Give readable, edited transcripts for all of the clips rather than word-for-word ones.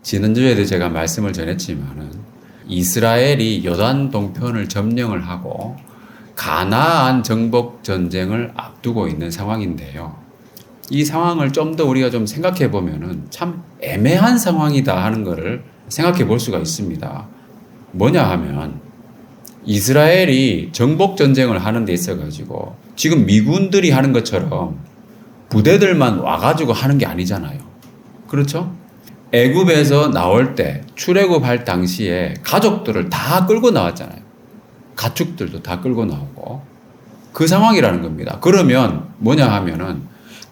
지난주에도 제가 말씀을 전했지만은 이스라엘이 요단 동편을 점령을 하고 가나안 정복 전쟁을 앞두고 있는 상황인데요. 이 상황을 좀 더 우리가 좀 생각해 보면은 참 애매한 상황이다 하는 것을 생각해 볼 수가 있습니다. 뭐냐 하면 이스라엘이 정복 전쟁을 하는 데 있어 가지고 지금 미군들이 하는 것처럼 부대들만 와가지고 하는 게 아니잖아요. 그렇죠? 애굽에서 나올 때 출애굽할 당시에 가족들을 다 끌고 나왔잖아요. 가축들도 다 끌고 나오고 그 상황이라는 겁니다. 그러면 뭐냐 하면은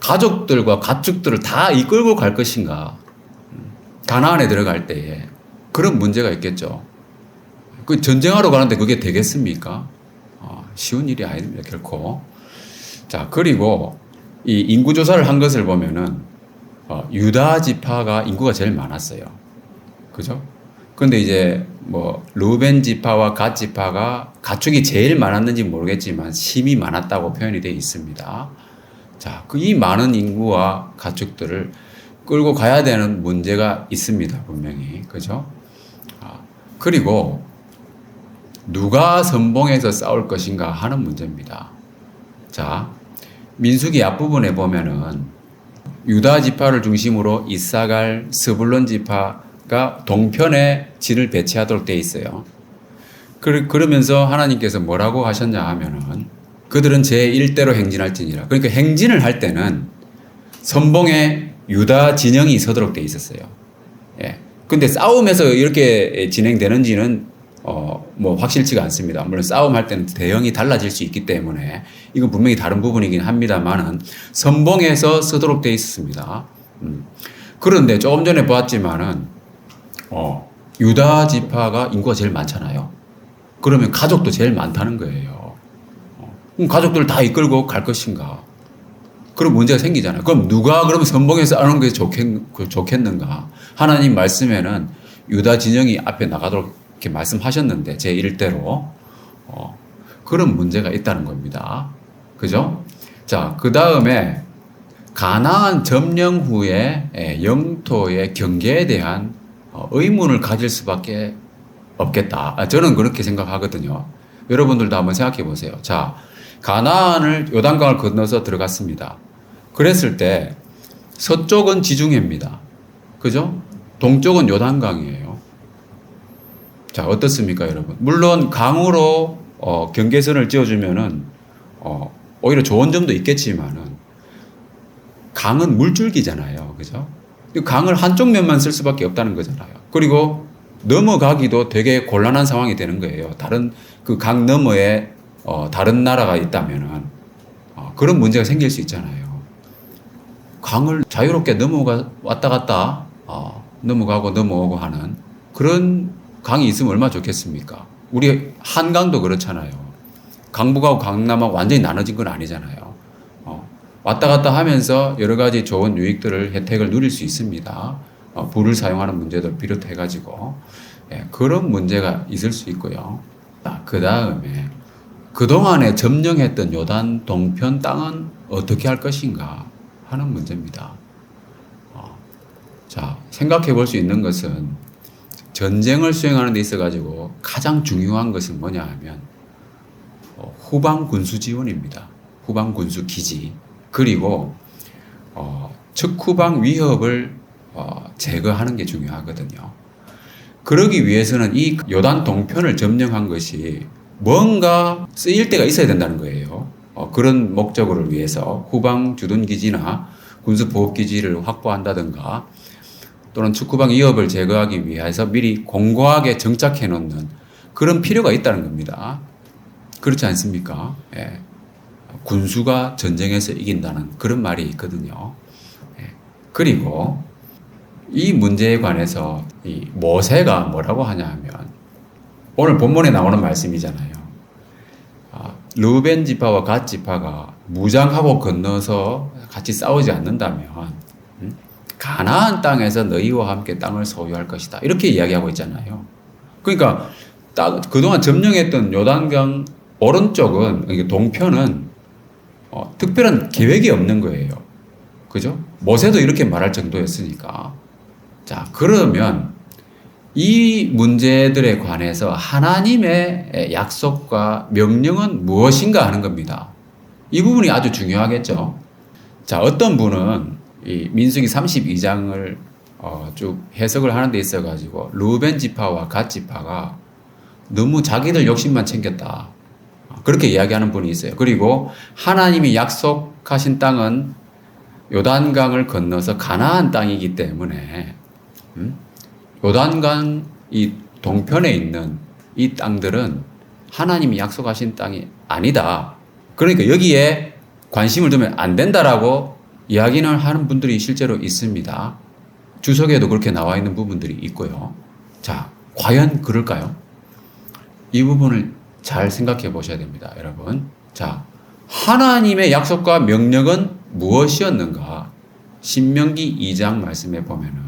가족들과 가축들을 다 이끌고 갈 것인가? 가나안에 들어갈 때에 그런 문제가 있겠죠. 그 전쟁하러 가는데 그게 되겠습니까? 쉬운 일이 아닙니다, 결코. 자, 그리고 이 인구 조사를 한 것을 보면은 유다 지파가 인구가 제일 많았어요. 그죠? 근데 이제 뭐 루벤 지파와 갓 지파가 가축이 제일 많았는지 모르겠지만 심이 많았다고 표현이 되어 있습니다. 자, 이 많은 인구와 가축들을 끌고 가야 되는 문제가 있습니다, 분명히. 그죠? 그리고 누가 선봉에서 싸울 것인가 하는 문제입니다. 자, 민수기 앞부분에 보면은 유다 지파를 중심으로 이사갈, 스불론 지파가 동편에 진을 배치하도록 되어 있어요. 그러면서 하나님께서 뭐라고 하셨냐 하면은 그들은 제 일대로 행진할지니라. 그러니까 행진을 할 때는 선봉에 유다 진영이 서도록 되어 있었어요. 예. 근데 싸움에서 이렇게 진행되는지는 뭐 확실치가 않습니다. 물론 싸움할 때는 대형이 달라질 수 있기 때문에 이건 분명히 다른 부분이긴 합니다만은 선봉에서 서도록 되어 있었습니다. 그런데 조금 전에 보았지만은 유다 지파가 인구가 제일 많잖아요. 그러면 가족도 제일 많다는 거예요. 그럼 가족들 다 이끌고 갈 것인가? 그런 문제가 생기잖아요. 그럼 누가 그러면 선봉에서 하는 게 좋겠는가? 하나님 말씀에는 유다 진영이 앞에 나가도록 이렇게 말씀하셨는데 제 일대로 그런 문제가 있다는 겁니다. 그죠? 자, 그 다음에 가나안 점령 후에 영토의 경계에 대한 의문을 가질 수밖에 없겠다. 저는 그렇게 생각하거든요. 여러분들도 한번 생각해 보세요. 자, 가나안을 요단강을 건너서 들어갔습니다. 그랬을 때 서쪽은 지중해입니다. 그죠? 동쪽은 요단강이에요. 자, 어떻습니까, 여러분? 물론 강으로 경계선을 지어주면은 오히려 좋은 점도 있겠지만은 강은 물줄기잖아요, 그죠? 강을 한쪽 면만 쓸 수밖에 없다는 거잖아요. 그리고 넘어가기도 되게 곤란한 상황이 되는 거예요. 다른 그 강 너머에 다른 나라가 있다면은 그런 문제가 생길 수 있잖아요. 강을 자유롭게 왔다 갔다 넘어가고 넘어오고 하는 그런 강이 있으면 얼마나 좋겠습니까? 우리 한강도 그렇잖아요. 강북하고 강남하고 완전히 나눠진 건 아니잖아요. 왔다 갔다 하면서 여러 가지 좋은 유익들을 혜택을 누릴 수 있습니다. 불을 사용하는 문제도 비롯해가지고 그런 문제가 있을 수 있고요. 그 다음에 그동안에 점령했던 요단 동편 땅은 어떻게 할 것인가 하는 문제입니다. 자, 생각해 볼 수 있는 것은 전쟁을 수행하는 데 있어가지고 가장 중요한 것은 뭐냐 하면 후방 군수 지원입니다. 후방 군수 기지. 그리고 측후방 위협을 제거하는 게 중요하거든요. 그러기 위해서는 이 요단 동편을 점령한 것이 뭔가 쓰일 때가 있어야 된다는 거예요. 그런 목적을 위해서 후방 주둔기지나 군수보호기지를 확보한다든가 또는 측후방 위협을 제거하기 위해서 미리 공고하게 정착해 놓는 그런 필요가 있다는 겁니다. 그렇지 않습니까? 예. 군수가 전쟁에서 이긴다는 그런 말이 있거든요. 예. 그리고 이 문제에 관해서 이 모세가 뭐라고 하냐 하면 오늘 본문에 나오는 말씀이잖아요. 르우벤 지파와 갓 지파가 무장하고 건너서 같이 싸우지 않는다면 가나안 땅에서 너희와 함께 땅을 소유할 것이다. 이렇게 이야기하고 있잖아요. 그러니까 그동안 점령했던 요단강 오른쪽은 동편은 특별한 계획이 없는 거예요. 그죠? 모세도 이렇게 말할 정도였으니까. 자, 그러면 이 문제들에 관해서 하나님의 약속과 명령은 무엇인가 하는 겁니다. 이 부분이 아주 중요하겠죠. 자, 어떤 분은 이 민수기 32장을 쭉 해석을 하는 데 있어가지고 르우벤 지파와 갓 지파가 너무 자기들 욕심만 챙겼다. 그렇게 이야기하는 분이 있어요. 그리고 하나님이 약속하신 땅은 요단강을 건너서 가나안 땅이기 때문에 요단강 이 동편에 있는 이 땅들은 하나님이 약속하신 땅이 아니다. 그러니까 여기에 관심을 두면 안 된다라고 이야기를 하는 분들이 실제로 있습니다. 주석에도 그렇게 나와 있는 부분들이 있고요. 자, 과연 그럴까요? 이 부분을 잘 생각해 보셔야 됩니다, 여러분. 자, 하나님의 약속과 명령은 무엇이었는가? 신명기 2장 말씀에 보면은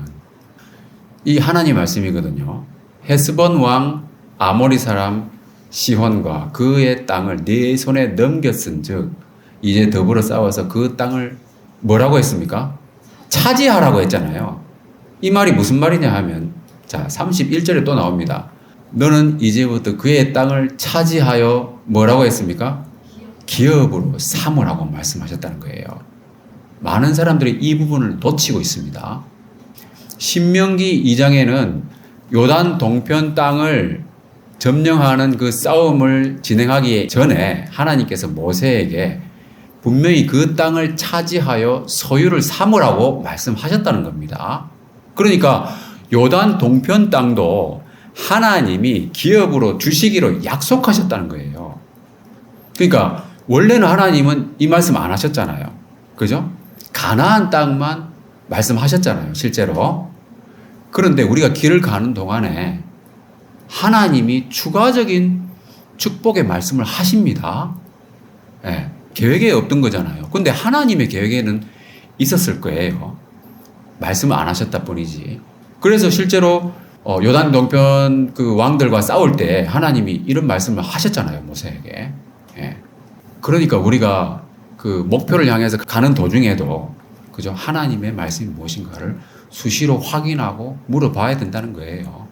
이 하나님 말씀이거든요. 헤스본 왕 아모리 사람 시혼과 그의 땅을 네 손에 넘겼은즉 이제 더불어 싸워서 그 땅을 뭐라고 했습니까? 차지하라고 했잖아요. 이 말이 무슨 말이냐 하면 자, 31절에 또 나옵니다. 너는 이제부터 그의 땅을 차지하여 뭐라고 했습니까? 기업으로 삼으라고 말씀하셨다는 거예요. 많은 사람들이 이 부분을 놓치고 있습니다. 신명기 2장에는 요단 동편 땅을 점령하는 그 싸움을 진행하기 전에 하나님께서 모세에게 분명히 그 땅을 차지하여 소유를 삼으라고 말씀하셨다는 겁니다. 그러니까 요단 동편 땅도 하나님이 기업으로 주시기로 약속하셨다는 거예요. 그러니까 원래는 하나님은 이 말씀 안 하셨잖아요. 그죠? 가나안 땅만 말씀하셨잖아요. 실제로. 그런데 우리가 길을 가는 동안에 하나님이 추가적인 축복의 말씀을 하십니다. 네, 계획에 없던 거잖아요. 근데 하나님의 계획에는 있었을 거예요. 말씀을 안 하셨다 뿐이지. 그래서 실제로 요단 동편 그 왕들과 싸울 때 하나님이 이런 말씀을 하셨잖아요. 모세에게. 예. 그러니까 우리가 그 목표를 향해서 가는 도중에도 그죠? 하나님의 말씀이 무엇인가를 수시로 확인하고 물어봐야 된다는 거예요.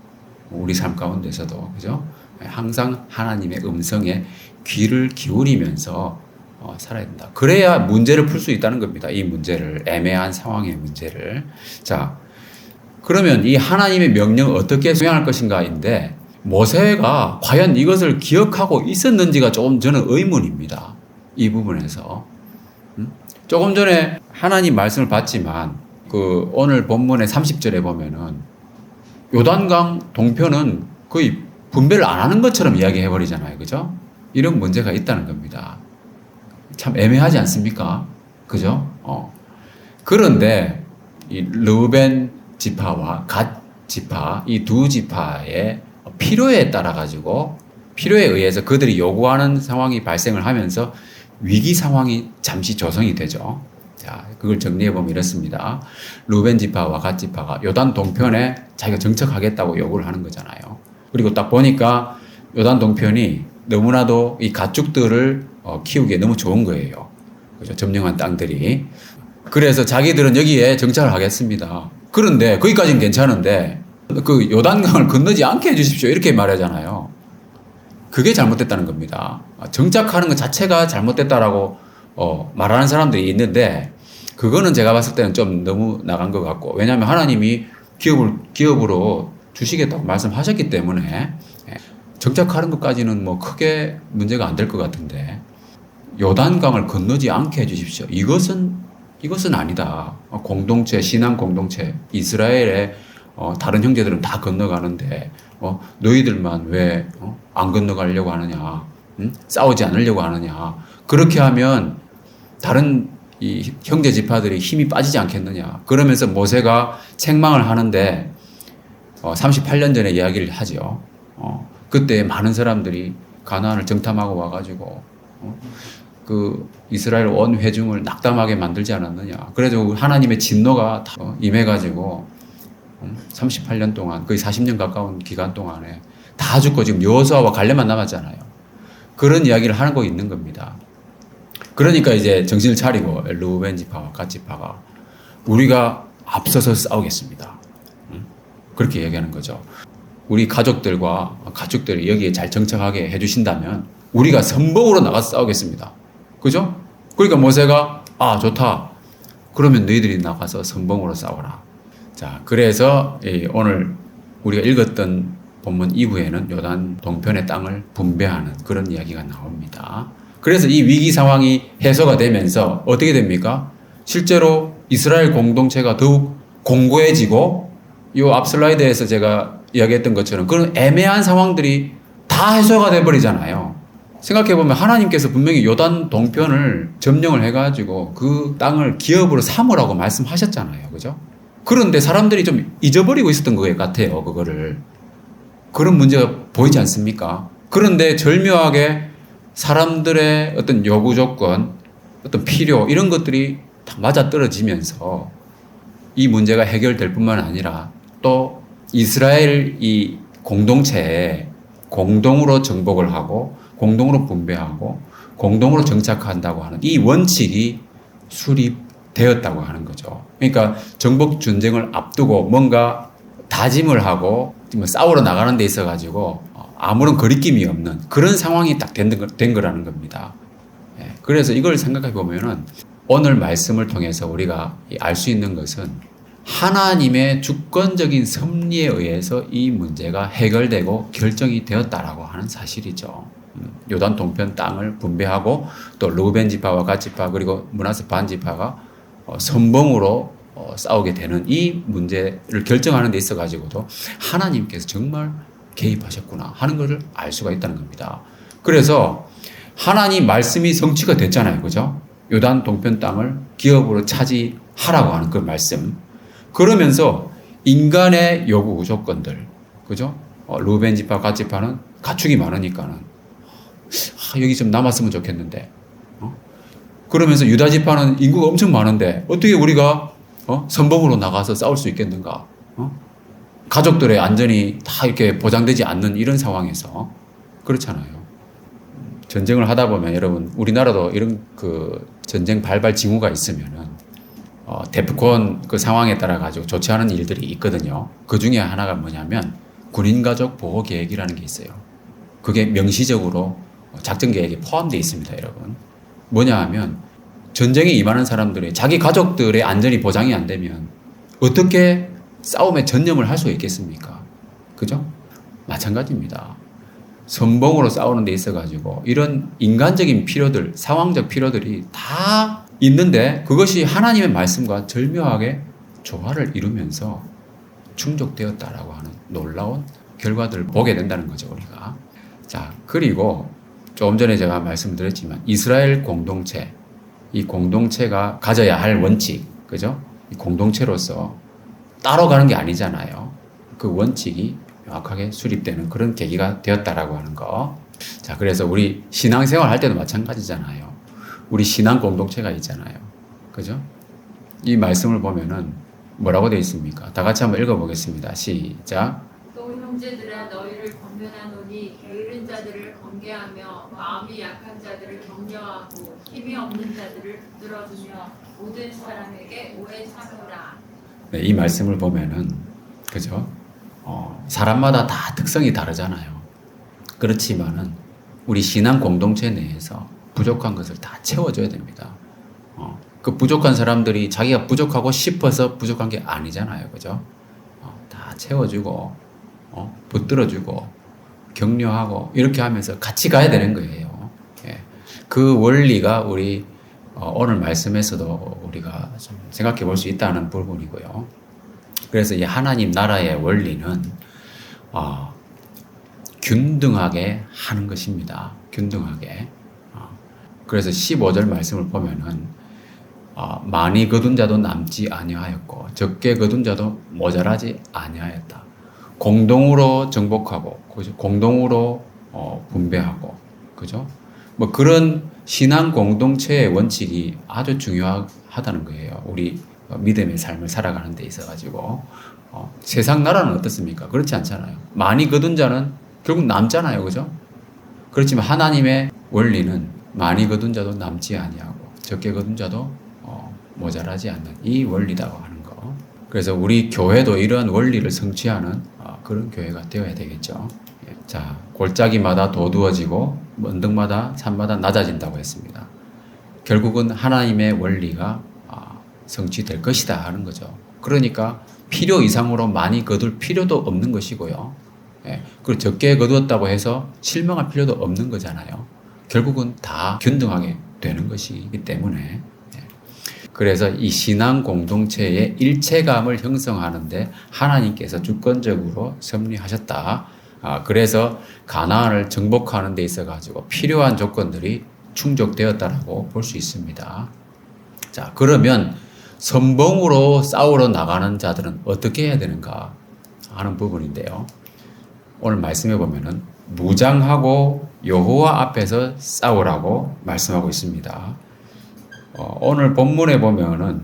우리 삶 가운데서도 그죠? 항상 하나님의 음성에 귀를 기울이면서 살아야 된다. 그래야 문제를 풀 수 있다는 겁니다. 이 문제를, 애매한 상황의 문제를. 자, 그러면 이 하나님의 명령을 어떻게 수행할 것인가인데 모세가 과연 이것을 기억하고 있었는지가 조금 저는 의문입니다. 이 부분에서. 조금 전에 하나님 말씀을 봤지만 그 오늘 본문의 30절에 보면은 요단강 동편은 거의 분배를 안 하는 것처럼 이야기해 버리잖아요. 그죠? 이런 문제가 있다는 겁니다. 참 애매하지 않습니까? 그죠? 그런데 이 르우벤 지파와 갓 지파, 이 두 지파의 필요에 따라 가지고 필요에 의해서 그들이 요구하는 상황이 발생을 하면서 위기 상황이 잠시 조성이 되죠. 자, 그걸 정리해 보면 이렇습니다. 르우벤 지파와 갓 지파가 요단 동편에 자기가 정착하겠다고 요구를 하는 거잖아요. 그리고 딱 보니까 요단 동편이 너무나도 이 가축들을 키우기에 너무 좋은 거예요. 그죠? 점령한 땅들이. 그래서 자기들은 여기에 정착을 하겠습니다. 그런데 거기까지는 괜찮은데 그 요단강을 건너지 않게 해주십시오. 이렇게 말하잖아요. 그게 잘못됐다는 겁니다. 정착하는 것 자체가 잘못됐다라고 말하는 사람들이 있는데 그거는 제가 봤을 때는 좀 너무 나간 것 같고 왜냐하면 하나님이 기업으로 주시겠다고 말씀하셨기 때문에 정착하는 것까지는 뭐 크게 문제가 안 될 것 같은데 요단강을 건너지 않게 해주십시오. 이것은 아니다. 공동체, 신앙 공동체, 이스라엘의 다른 형제들은 다 건너가는데 너희들만 왜 안 건너가려고 하느냐? 싸우지 않으려고 하느냐? 그렇게 하면 다른 이 형제 지파들이 힘이 빠지지 않겠느냐? 그러면서 모세가 책망을 하는데 38년 전에 이야기를 하죠. 그때 많은 사람들이 가나안을 정탐하고 와가지고 그 이스라엘 온 회중을 낙담하게 만들지 않았느냐. 그래서 하나님의 진노가 임해가지고 38년 동안 거의 40년 가까운 기간 동안에 다 죽고 지금 여호수아와 갈렙만 남았잖아요. 그런 이야기를 하는 거 있는 겁니다. 그러니까 이제 정신을 차리고 르우벤 지파와 갓 지파가 우리가 앞서서 싸우겠습니다. 그렇게 얘기하는 거죠. 우리 가족들이 여기에 잘 정착하게 해주신다면 우리가 선봉으로 나가서 싸우겠습니다. 그죠? 그러니까 모세가 좋다. 그러면 너희들이 나가서 선봉으로 싸워라. 자, 그래서 오늘 우리가 읽었던 본문 이후에는 요단 동편의 땅을 분배하는 그런 이야기가 나옵니다. 그래서 이 위기 상황이 해소가 되면서 어떻게 됩니까? 실제로 이스라엘 공동체가 더욱 공고해지고 이 앞 슬라이드에서 제가 이야기했던 것처럼 그런 애매한 상황들이 다 해소가 돼버리잖아요. 생각해보면 하나님께서 분명히 요단 동편을 점령을 해가지고 그 땅을 기업으로 삼으라고 말씀하셨잖아요. 그죠? 그런데 사람들이 좀 잊어버리고 있었던 것 같아요. 그거를. 그런 문제가 보이지 않습니까? 그런데 절묘하게 사람들의 어떤 요구 조건, 어떤 필요, 이런 것들이 다 맞아떨어지면서 이 문제가 해결될 뿐만 아니라 또 이스라엘 이 공동체에 공동으로 정복을 하고 공동으로 분배하고 공동으로 정착한다고 하는 이 원칙이 수립되었다고 하는 거죠. 그러니까 정복 전쟁을 앞두고 뭔가 다짐을 하고 싸우러 나가는 데 있어 가지고 아무런 거리낌이 없는 그런 상황이 딱 된 거라는 겁니다. 그래서 이걸 생각해 보면은 오늘 말씀을 통해서 우리가 알 수 있는 것은 하나님의 주권적인 섭리에 의해서 이 문제가 해결되고 결정이 되었다라고 하는 사실이죠. 요단 동편 땅을 분배하고 또 르우벤 지파와 갓 지파 그리고 므낫세 반 지파가 선봉으로 싸우게 되는 이 문제를 결정하는 데 있어 가지고도 하나님께서 정말 개입하셨구나 하는 것을 알 수가 있다는 겁니다. 그래서 하나님 말씀이 성취가 됐잖아요. 그죠? 요단 동편 땅을 기업으로 차지하라고 하는 그 말씀. 그러면서 인간의 요구 조건들, 그죠? 르우벤 지파, 갓 지파는 가축이 많으니까는 여기 좀 남았으면 좋겠는데, 그러면서 유다 지파는 인구가 엄청 많은데 어떻게 우리가 선봉으로 나가서 싸울 수 있겠는가? 가족들의 안전이 다 이렇게 보장되지 않는 이런 상황에서 그렇잖아요. 전쟁을 하다 보면 여러분 우리나라도 이런 그 전쟁 발발 징후가 있으면은 데프콘 그 상황에 따라 가지고 좋지 않은 일들이 있거든요. 그 중에 하나가 뭐냐면 군인가족 보호 계획이라는 게 있어요. 그게 명시적으로 작전 계획에 포함되어 있습니다, 여러분. 뭐냐 하면 전쟁에 임하는 사람들이 자기 가족들의 안전이 보장이 안 되면 어떻게 싸움에 전념을 할 수 있겠습니까? 그죠? 마찬가지입니다. 선봉으로 싸우는 데 있어 가지고 이런 인간적인 필요들, 상황적 필요들이 다 있는데 그것이 하나님의 말씀과 절묘하게 조화를 이루면서 충족되었다라고 하는 놀라운 결과들을 보게 된다는 거죠, 우리가. 자, 그리고 조금 전에 제가 말씀드렸지만 이스라엘 공동체, 이 공동체가 가져야 할 원칙, 그죠? 이 공동체로서 따로 가는 게 아니잖아요. 그 원칙이 명확하게 수립되는 그런 계기가 되었다라고 하는 거. 자, 그래서 우리 신앙생활 할 때도 마찬가지잖아요. 우리 신앙 공동체가 있잖아요. 그죠? 이 말씀을 보면은 뭐라고 되어 있습니까? 다 같이 한번 읽어보겠습니다. 시작. 또 형제들아 너희를 권면하노니 게으른 자들을 권계하며 마음이 약한 자들을 격려하고 힘이 없는 자들을 붙들어주며 모든 사람에게 오래 참으라. 네, 이 말씀을 보면은 그죠? 사람마다 다 특성이 다르잖아요. 그렇지만은 우리 신앙 공동체 내에서 부족한 것을 다 채워줘야 됩니다. 그 부족한 사람들이 자기가 부족하고 싶어서 부족한 게 아니잖아요. 그죠? 다 채워주고, 붙들어주고, 격려하고, 이렇게 하면서 같이 가야 되는 거예요. 예. 그 원리가 우리, 오늘 말씀에서도 우리가 좀 생각해 볼 수 있다는 부분이고요. 그래서 이 하나님 나라의 원리는, 균등하게 하는 것입니다. 균등하게. 그래서 15절 말씀을 보면은 많이 거둔 자도 남지 아니하였고 적게 거둔 자도 모자라지 아니하였다. 공동으로 정복하고, 그죠? 공동으로 분배하고, 그죠? 뭐 그런 신앙 공동체의 원칙이 아주 중요하다는 거예요. 우리 믿음의 삶을 살아가는 데 있어 가지고 세상 나라는 어떻습니까? 그렇지 않잖아요. 많이 거둔 자는 결국 남잖아요, 그죠? 그렇지만 하나님의 원리는 많이 거둔 자도 남지 아니하고 적게 거둔 자도 모자라지 않는 이 원리라고 하는 거. 그래서 우리 교회도 이러한 원리를 성취하는 그런 교회가 되어야 되겠죠. 자, 골짜기마다 도두어지고 언덕마다 산마다 낮아진다고 했습니다. 결국은 하나님의 원리가 성취될 것이다 하는 거죠. 그러니까 필요 이상으로 많이 거둘 필요도 없는 것이고요. 그리고 적게 거두었다고 해서 실망할 필요도 없는 거잖아요. 결국은 다 균등하게 되는 것이기 때문에. 그래서 이 신앙 공동체의 일체감을 형성하는데 하나님께서 주권적으로 섭리하셨다. 그래서 가나안을 정복하는 데 있어 가지고 필요한 조건들이 충족되었다라고 볼 수 있습니다. 자, 그러면 선봉으로 싸우러 나가는 자들은 어떻게 해야 되는가 하는 부분인데요. 오늘 말씀해 보면은 무장하고 여호와 앞에서 싸우라고 말씀하고 있습니다. 오늘 본문에 보면은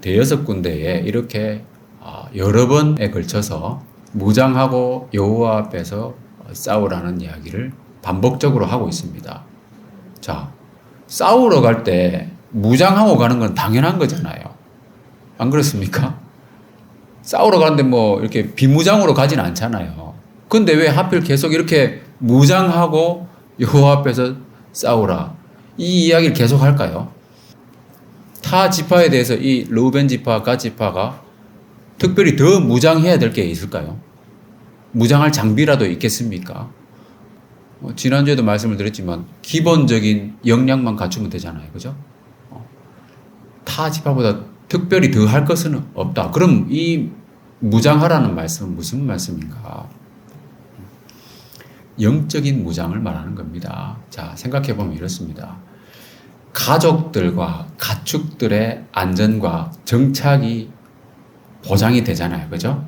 대여섯 군데에 이렇게 여러 번에 걸쳐서 무장하고 여호와 앞에서 싸우라는 이야기를 반복적으로 하고 있습니다. 자, 싸우러 갈 때 무장하고 가는 건 당연한 거잖아요. 안 그렇습니까? 싸우러 가는데 뭐 이렇게 비무장으로 가진 않잖아요. 근데 왜 하필 계속 이렇게 무장하고 여호와 앞에서 싸우라 이 이야기를 계속 할까요? 타 지파에 대해서 이 르우벤 지파, 갓 지파가 특별히 더 무장해야 될 게 있을까요? 무장할 장비라도 있겠습니까? 지난주에도 말씀을 드렸지만 기본적인 역량만 갖추면 되잖아요. 그죠? 타 지파보다 특별히 더 할 것은 없다. 그럼 이 무장하라는 말씀은 무슨 말씀인가? 영적인 무장을 말하는 겁니다. 자, 생각해 보면 이렇습니다. 가족들과 가축들의 안전과 정착이 보장이 되잖아요. 그죠?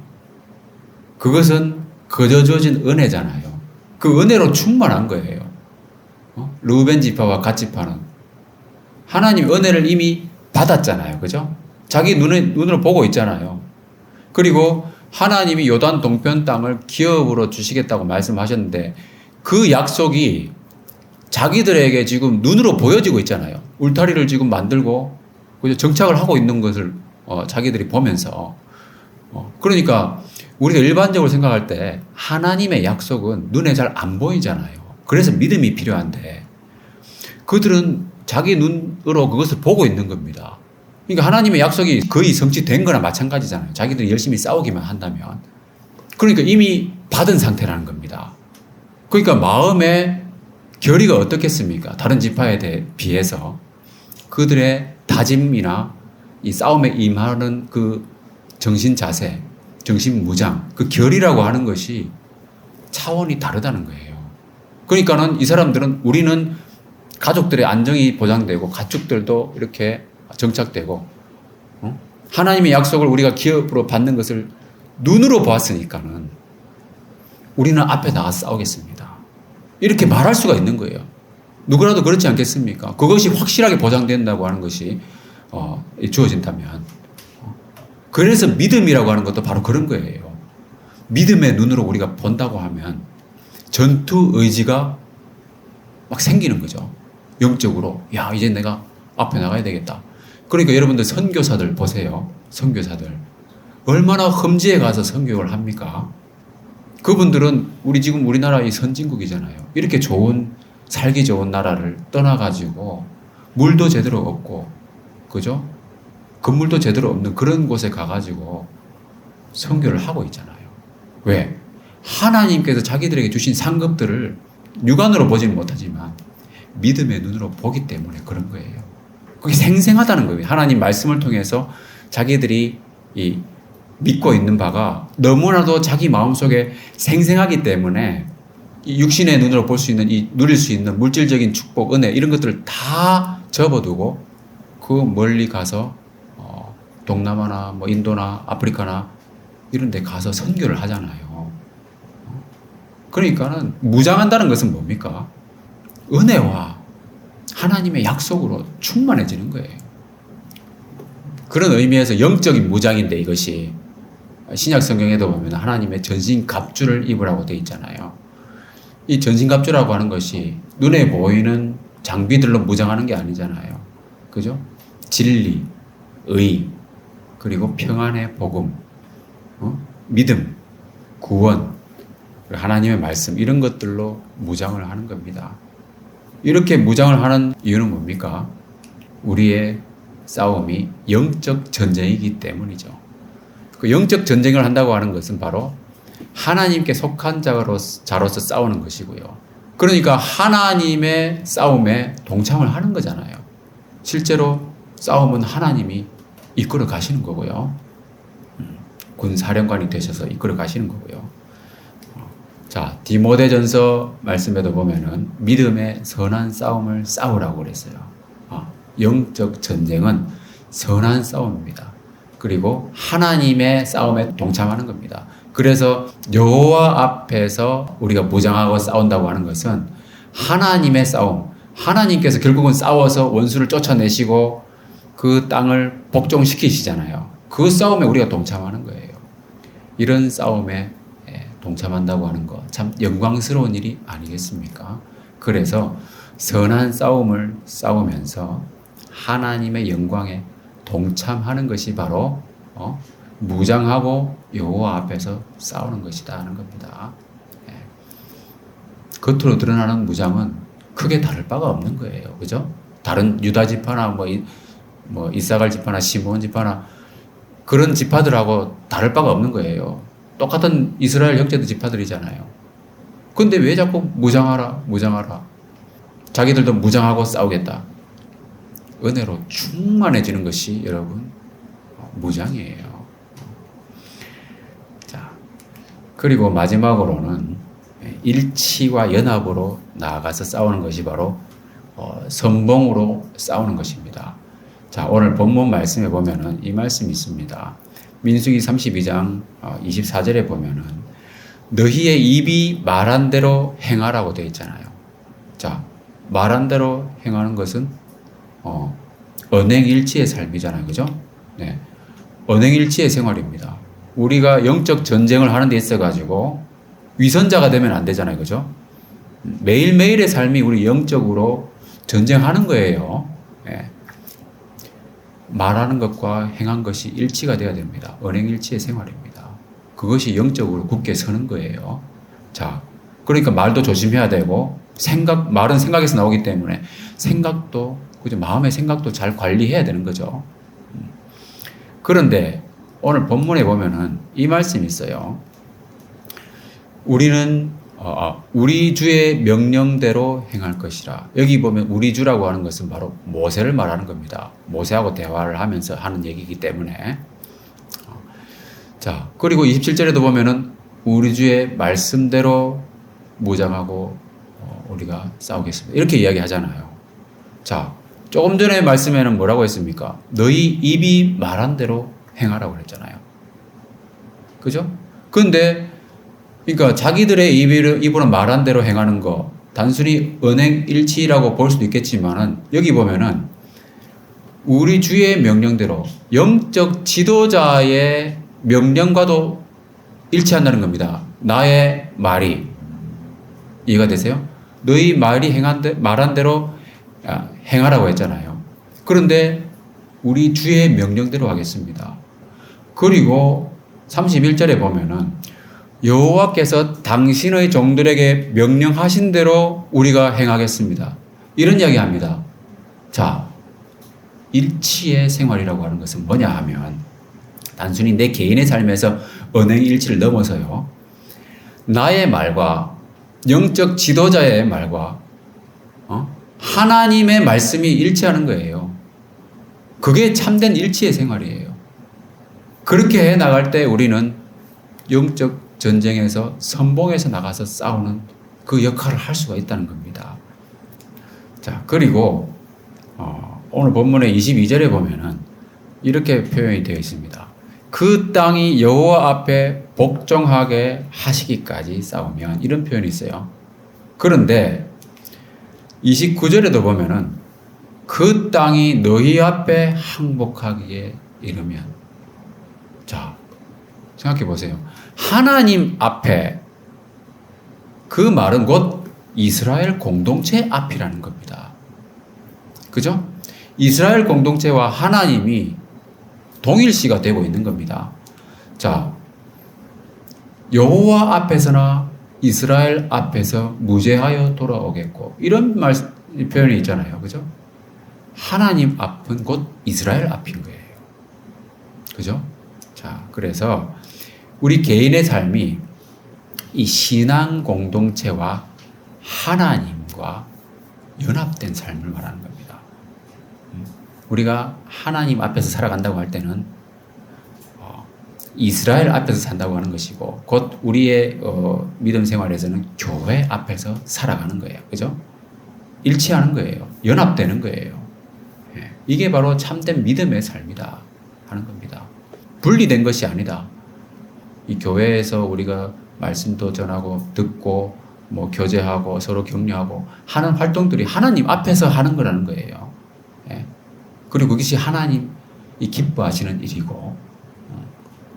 그것은 거저 주어진 은혜잖아요. 그 은혜로 충만한 거예요. 르우벤 지파와 갓 지파는 하나님 은혜를 이미 받았잖아요. 그죠? 자기 눈으로 보고 있잖아요. 그리고 하나님이 요단 동편 땅을 기업으로 주시겠다고 말씀하셨는데 그 약속이 자기들에게 지금 눈으로 보여지고 있잖아요. 울타리를 지금 만들고 정착을 하고 있는 것을 자기들이 보면서 그러니까 우리가 일반적으로 생각할 때 하나님의 약속은 눈에 잘 안 보이잖아요. 그래서 믿음이 필요한데 그들은 자기 눈으로 그것을 보고 있는 겁니다. 그러니까 하나님의 약속이 거의 성취된 거나 마찬가지잖아요. 자기들이 열심히 싸우기만 한다면. 그러니까 이미 받은 상태라는 겁니다. 그러니까 마음의 결의가 어떻겠습니까? 다른 지파에 비해서 그들의 다짐이나 이 싸움에 임하는 그 정신 자세, 정신 무장, 그 결의라고 하는 것이 차원이 다르다는 거예요. 그러니까는 이 사람들은 우리는 가족들의 안정이 보장되고 가축들도 이렇게 정착되고 하나님의 약속을 우리가 기업으로 받는 것을 눈으로 보았으니까는 우리는 앞에 나가서 싸우겠습니다. 이렇게 말할 수가 있는 거예요. 누구라도 그렇지 않겠습니까? 그것이 확실하게 보장된다고 하는 것이 주어진다면. 그래서 믿음이라고 하는 것도 바로 그런 거예요. 믿음의 눈으로 우리가 본다고 하면 전투 의지가 막 생기는 거죠. 영적으로. 야, 이제 내가 앞에 나가야 되겠다. 그러니까 여러분들 선교사들 보세요. 선교사들. 얼마나 험지에 가서 선교를 합니까? 그분들은 지금 우리나라 이 선진국이잖아요. 이렇게 살기 좋은 나라를 떠나가지고 물도 제대로 없고, 그죠? 건물도 제대로 없는 그런 곳에 가가지고 선교를 하고 있잖아요. 왜? 하나님께서 자기들에게 주신 상급들을 육안으로 보지는 못하지만 믿음의 눈으로 보기 때문에 그런 거예요. 그게 생생하다는 거예요. 하나님 말씀을 통해서 자기들이 믿고 있는 바가 너무나도 자기 마음속에 생생하기 때문에 이 육신의 눈으로 볼 수 있는 누릴 수 있는 물질적인 축복, 은혜 이런 것들을 다 접어두고 그 멀리 가서 동남아나 뭐 인도나 아프리카나 이런 데 가서 선교를 하잖아요. 그러니까는 무장한다는 것은 뭡니까? 은혜와 하나님의 약속으로 충만해지는 거예요. 그런 의미에서 영적인 무장인데 이것이 신약 성경에도 보면 하나님의 전신 갑주를 입으라고 되어 있잖아요. 이 전신 갑주라고 하는 것이 눈에 보이는 장비들로 무장하는 게 아니잖아요. 그죠? 진리, 의, 그리고 평안의 복음, 믿음, 구원, 하나님의 말씀 이런 것들로 무장을 하는 겁니다. 이렇게 무장을 하는 이유는 뭡니까? 우리의 싸움이 영적 전쟁이기 때문이죠. 그 영적 전쟁을 한다고 하는 것은 바로 하나님께 속한 자로서 싸우는 것이고요. 그러니까 하나님의 싸움에 동참을 하는 거잖아요. 실제로 싸움은 하나님이 이끌어 가시는 거고요. 군 사령관이 되셔서 이끌어 가시는 거고요. 자, 디모데전서 말씀에도 보면은 믿음의 선한 싸움을 싸우라고 그랬어요. 영적 전쟁은 선한 싸움입니다. 그리고 하나님의 싸움에 동참하는 겁니다. 그래서 여호와 앞에서 우리가 무장하고 싸운다고 하는 것은 하나님의 싸움, 하나님께서 결국은 싸워서 원수를 쫓아내시고 그 땅을 복종시키시잖아요. 그 싸움에 우리가 동참하는 거예요. 이런 싸움에 동참한다고 하는 것 참 영광스러운 일이 아니겠습니까? 그래서 선한 싸움을 싸우면서 하나님의 영광에 동참하는 것이 바로 무장하고 여호와 앞에서 싸우는 것이다 하는 겁니다. 겉으로 드러나는 무장은 크게 다를 바가 없는 거예요. 그죠? 다른 유다 지파나 뭐 이사갈 지파나 시므온 지파나 그런 지파들하고 다를 바가 없는 거예요. 똑같은 이스라엘 형제들 지파들이잖아요. 근데 왜 자꾸 무장하라. 자기들도 무장하고 싸우겠다. 은혜로 충만해지는 것이 여러분 무장이에요. 자, 그리고 마지막으로는 일치와 연합으로 나아가서 싸우는 것이 바로 선봉으로 싸우는 것입니다. 자, 오늘 본문 말씀에 보면은 이 말씀이 있습니다. 민수기 32장 24절에 보면은 너희의 입이 말한 대로 행하라고 되어 있잖아요. 자, 말한 대로 행하는 것은 언행일치의 삶이잖아요. 그죠? 네. 언행일치의 생활입니다. 우리가 영적 전쟁을 하는 데 있어가지고 위선자가 되면 안 되잖아요. 그죠? 매일매일의 삶이 우리 영적으로 전쟁하는 거예요. 네. 말하는 것과 행한 것이 일치가 되어야 됩니다. 언행일치의 생활입니다. 그것이 영적으로 굳게 서는 거예요. 자, 그러니까 말도 조심해야 되고 말은 생각에서 나오기 때문에 생각도 그죠? 마음의 생각도 잘 관리해야 되는 거죠. 그런데 오늘 본문에 보면은 이 말씀이 있어요. 우리는 우리 주의 명령대로 행할 것이라. 여기 보면 우리 주라고 하는 것은 바로 모세를 말하는 겁니다. 모세하고 대화를 하면서 하는 얘기이기 때문에. 자, 그리고 27절에도 보면은 우리 주의 말씀대로 무장하고 우리가 싸우겠습니다. 이렇게 이야기하잖아요. 자, 조금 전에 말씀에는 뭐라고 했습니까? 너희 입이 말한 대로 행하라고 그랬잖아요. 그죠? 근데 그러니까 자기들의 입으로 말한 대로 행하는 거 단순히 언행일치라고 볼 수도 있겠지만은 여기 보면은 우리 주의 명령대로 영적 지도자의 명령과도 일치한다는 겁니다. 나의 말이 이해가 되세요? 너희 말이 말한 대로 행하라고 했잖아요. 그런데 우리 주의 명령대로 하겠습니다. 그리고 31절에 보면은 여호와께서 당신의 종들에게 명령하신 대로 우리가 행하겠습니다. 이런 이야기 합니다. 자, 일치의 생활이라고 하는 것은 뭐냐 하면 단순히 내 개인의 삶에서 언행일치를 넘어서요. 나의 말과 영적 지도자의 말과 하나님의 말씀이 일치하는 거예요. 그게 참된 일치의 생활이에요. 그렇게 해 나갈 때 우리는 영적 전쟁에서 선봉에서 나가서 싸우는 그 역할을 할 수가 있다는 겁니다. 자, 그리고 오늘 본문의 22절에 보면은 이렇게 표현이 되어 있습니다. 그 땅이 여호와 앞에 복종하게 하시기까지 싸우면 이런 표현이 있어요. 그런데 29절에도 보면은 그 땅이 너희 앞에 항복하기에 이르면 자, 생각해 보세요. 하나님 앞에 그 말은 곧 이스라엘 공동체 앞이라는 겁니다. 그죠? 이스라엘 공동체와 하나님이 동일시가 되고 있는 겁니다. 자, 여호와 앞에서나 이스라엘 앞에서 무죄하여 돌아오겠고 이런 표현이 있잖아요. 그죠? 하나님 앞은 곧 이스라엘 앞인 거예요. 그죠? 자, 그래서 우리 개인의 삶이 이 신앙 공동체와 하나님과 연합된 삶을 말하는 겁니다. 우리가 하나님 앞에서 살아간다고 할 때는 이스라엘 앞에서 산다고 하는 것이고 곧 우리의 믿음 생활에서는 교회 앞에서 살아가는 거예요. 그죠? 일치하는 거예요. 연합되는 거예요. 이게 바로 참된 믿음의 삶이다 하는 겁니다. 분리된 것이 아니다. 이 교회에서 우리가 말씀도 전하고 듣고 뭐 교제하고 서로 격려하고 하는 활동들이 하나님 앞에서 하는 거라는 거예요. 그리고 그것이 하나님이 기뻐하시는 일이고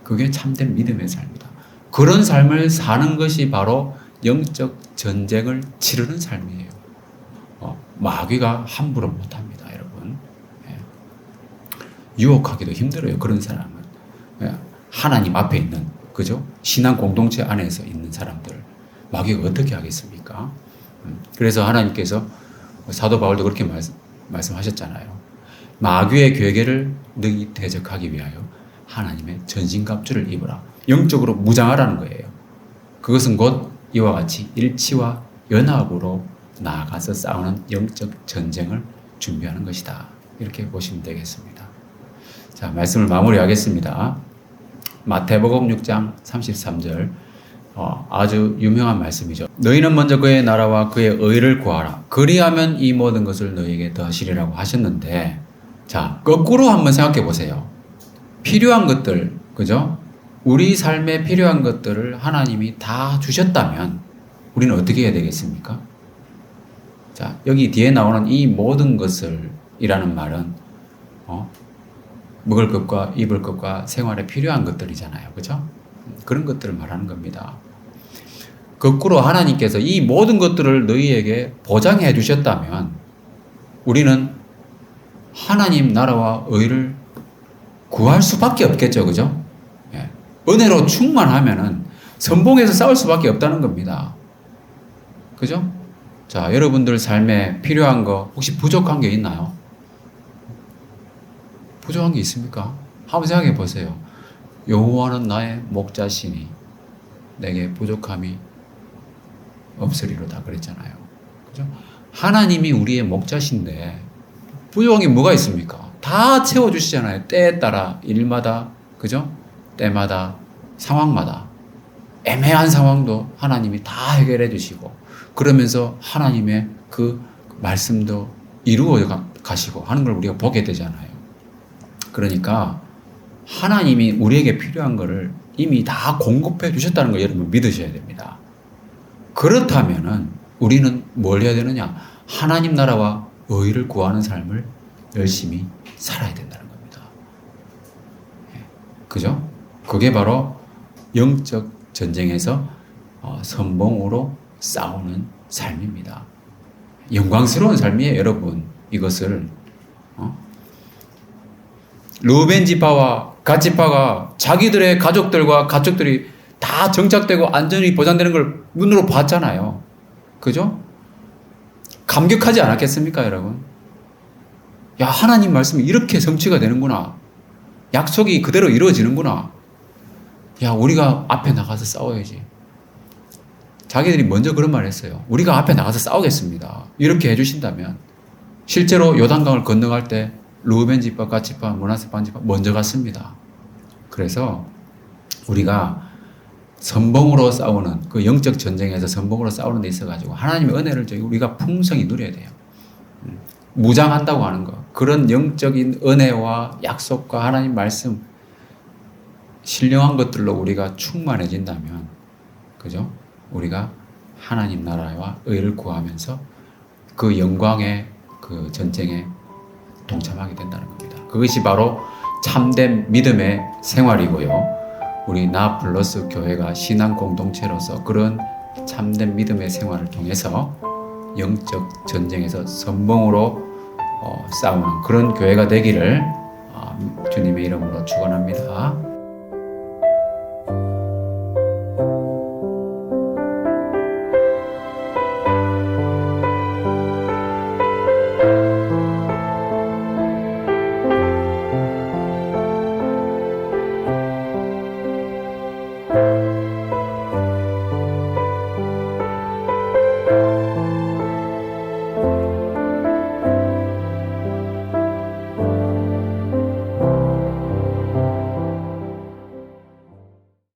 그게 참된 믿음의 삶이다. 그런 삶을 사는 것이 바로 영적 전쟁을 치르는 삶이에요. 마귀가 함부로 못합니다, 여러분. 유혹하기도 힘들어요, 그런 사람은. 하나님 앞에 있는, 그죠? 신앙 공동체 안에서 있는 사람들. 마귀가 어떻게 하겠습니까? 그래서 하나님께서 사도 바울도 그렇게 말씀하셨잖아요. 마귀의 괴계를 능히 대적하기 위하여 하나님의 전신갑주를 입으라. 영적으로 무장하라는 거예요. 그것은 곧 이와 같이 일치와 연합으로 나아가서 싸우는 영적 전쟁을 준비하는 것이다. 이렇게 보시면 되겠습니다. 자, 말씀을 마무리하겠습니다. 마태복음 6장 33절 아주 유명한 말씀이죠. 너희는 먼저 그의 나라와 그의 의를 구하라. 그리하면 이 모든 것을 너희에게 더하시리라고 하셨는데 자, 거꾸로 한번 생각해 보세요. 필요한 것들, 그죠? 우리 삶에 필요한 것들을 하나님이 다 주셨다면 우리는 어떻게 해야 되겠습니까? 자, 여기 뒤에 나오는 이 모든 것을 이라는 말은 먹을 것과 입을 것과 생활에 필요한 것들이잖아요. 그죠? 그런 것들을 말하는 겁니다. 거꾸로 하나님께서 이 모든 것들을 너희에게 보장해 주셨다면 우리는 하나님 나라와 의를 구할 수밖에 없겠죠. 그죠? 예. 은혜로 충만하면은 선봉에서 싸울 수밖에 없다는 겁니다. 그죠? 자, 여러분들 삶에 필요한 거 혹시 부족한 게 있나요? 부족한 게 있습니까? 한번 생각해 보세요. 여호와는 나의 목자시니 내게 부족함이 없으리로다 그랬잖아요. 그죠? 하나님이 우리의 목자신데 부족한 게 뭐가 있습니까? 다 채워주시잖아요. 때에 따라 일마다, 그죠? 때마다, 상황마다. 애매한 상황도 하나님이 다 해결해 주시고 그러면서 하나님의 그 말씀도 이루어 가시고 하는 걸 우리가 보게 되잖아요. 그러니까 하나님이 우리에게 필요한 것을 이미 다 공급해 주셨다는 걸 여러분 믿으셔야 됩니다. 그렇다면은 우리는 뭘 해야 되느냐? 하나님 나라와 의를 구하는 삶을 열심히 살아야 된다는 겁니다. 그죠? 그게 바로 영적 전쟁에서 선봉으로 싸우는 삶입니다. 영광스러운 삶이에요, 여러분. 이것을 르우벤 지파와 갓 지파가 자기들의 가족들이 다 정착되고 안전이 보장되는 걸 눈으로 봤잖아요. 그죠? 감격하지 않았겠습니까, 여러분? 야, 하나님 말씀이 이렇게 성취가 되는구나. 약속이 그대로 이루어지는구나. 야, 우리가 앞에 나가서 싸워야지. 자기들이 먼저 그런 말을 했어요. 우리가 앞에 나가서 싸우겠습니다. 이렇게 해주신다면 실제로 요단강을 건너갈 때 르우벤 지파, 갓 지파, 므낫세 반 지파 먼저 갔습니다. 그래서 우리가 선봉으로 싸우는 그 영적 전쟁에서 선봉으로 싸우는 데 있어가지고 하나님의 은혜를 우리가 풍성히 누려야 돼요. 무장한다고 하는 거. 그런 영적인 은혜와 약속과 하나님 말씀 신령한 것들로 우리가 충만해진다면, 그죠? 우리가 하나님 나라와 의를 구하면서 그 영광의 그 전쟁에 동참하게 된다는 겁니다. 그것이 바로 참된 믿음의 생활이고요. 우리 나플러스 교회가 신앙 공동체로서 그런 참된 믿음의 생활을 통해서 영적 전쟁에서 선봉으로 싸우는 그런 교회가 되기를 주님의 이름으로 축원합니다.